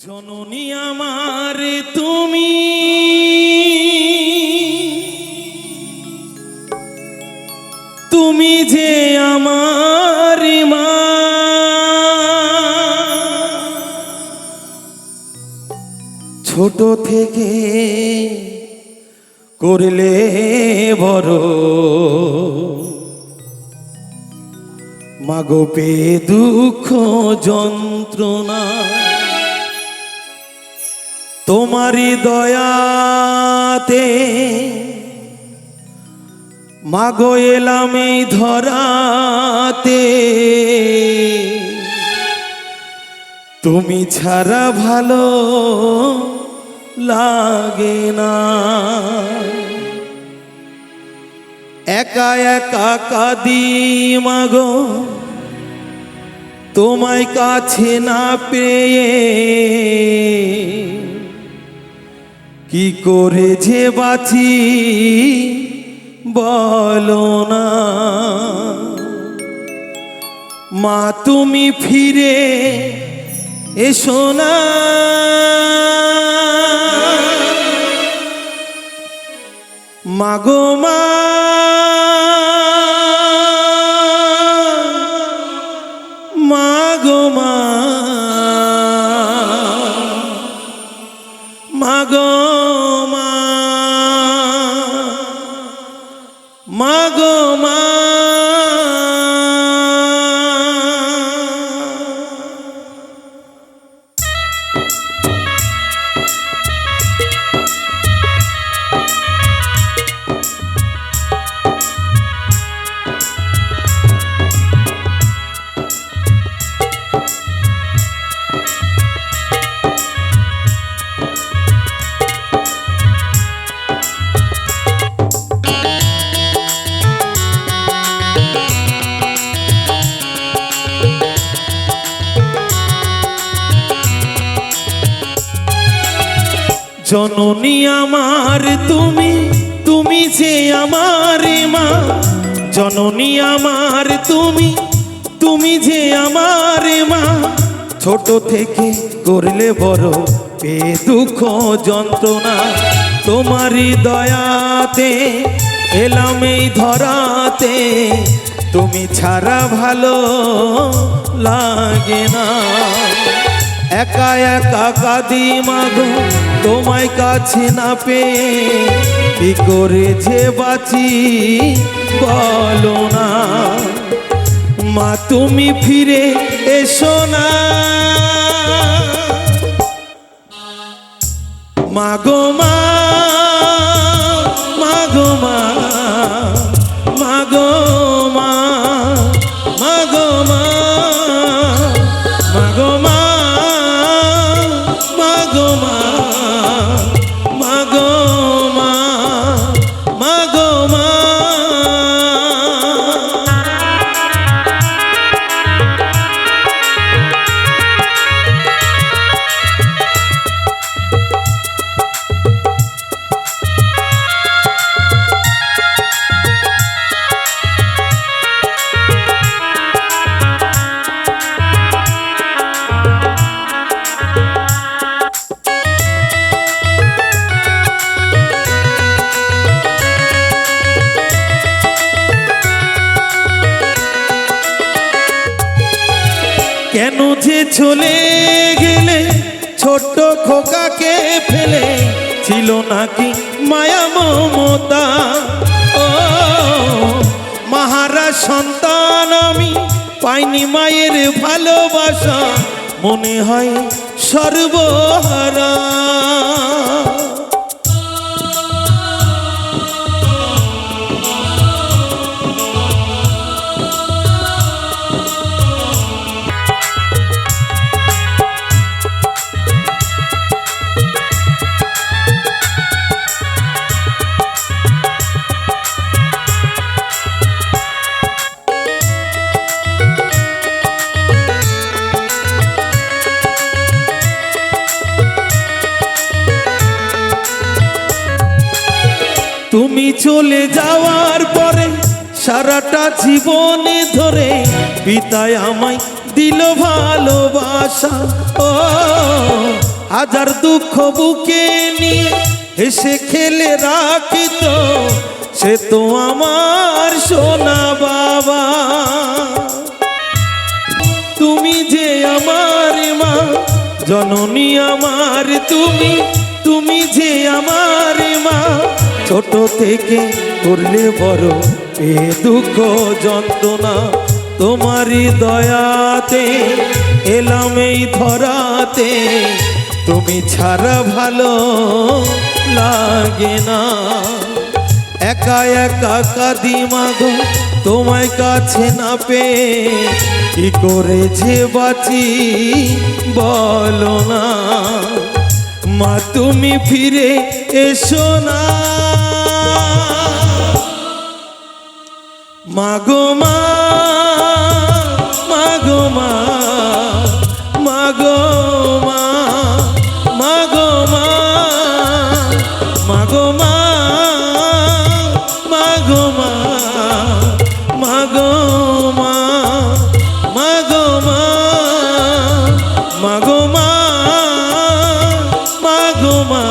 জননী আমার তুমি, তুমি যে আমার মা, ছোট থেকে করলে বড়, মাগো পে দুঃখ যন্ত্রণা, তোমারি দয়াতে মাগো এলাম এই ধরাতে, তুমি ছাড়া ভালো লাগে না। একা একা কাঁদি মাগো তোমায় কাছে না পেয়ে, কি করে যে বাঁচি বলো না। মা তুমি ফিরে এসো না, মাগো মা, মাগো মা, মাগো মা, মাগো মা। জননী আমার তুমি, তুমি যে আমার মা, জননী আমার তুমি, তুমি যে আমার মা, ছোট থেকে করলে বড় পে দুঃখ যন্ত্রণা, তোমারই দয়াতে এলাম এই ধরাতে, তুমি ছাড়া ভালো লাগে না। একা একা কাঁদি মাগো তোমায় কাছে না পেয়ে, কি করে যে বাঁচি বলো না। মা তুমি ফিরে এসো না, মাগো মা, মাগো মা, মাগো মা, মাগো মা, মাগো মা, মাগো মা, মাগো মা, মাগো মা। কেন যে চলে গেলে ছোট্ট খোকাকে ফেলে, ছিল নাকি মায়া মমতা। ও মাহারা সন্তান আমি, পাইনি মায়ের ভালোবাসা, মনে হয় সর্বহারা। তুমি চলে যাওয়ার পরে সারাটা জীবনে ধরে পিতায় আমায় দিল ভালোবাসা। ও হাজার দুঃখ বুকে নিয়ে হেসে খেলে রাখিত, সে তো আমার সোনা বাবা। তুমি যে আমার মা, জননী আমার তুমি, তুমি যে আমার মা। ছোট থেকে করলে বড় এ দুঃখ যন্ত্রণা, তোমারই দয়াতে এলাম এই ধরাতে। তুমি ছাড়া ভালো লাগে না, একা একা কাঁদি মাগো তোমায় কাছে না পেয়ে। কি করে যে বাঁচি বলো না, মা তুমি ফিরে এসো না। মাগো মা, মাগো মা, মাগো মা, মাগো মা, মাগো মা, মাগো মা, মাগো মা, মাগো মা, মাগো মা, মাগো মা।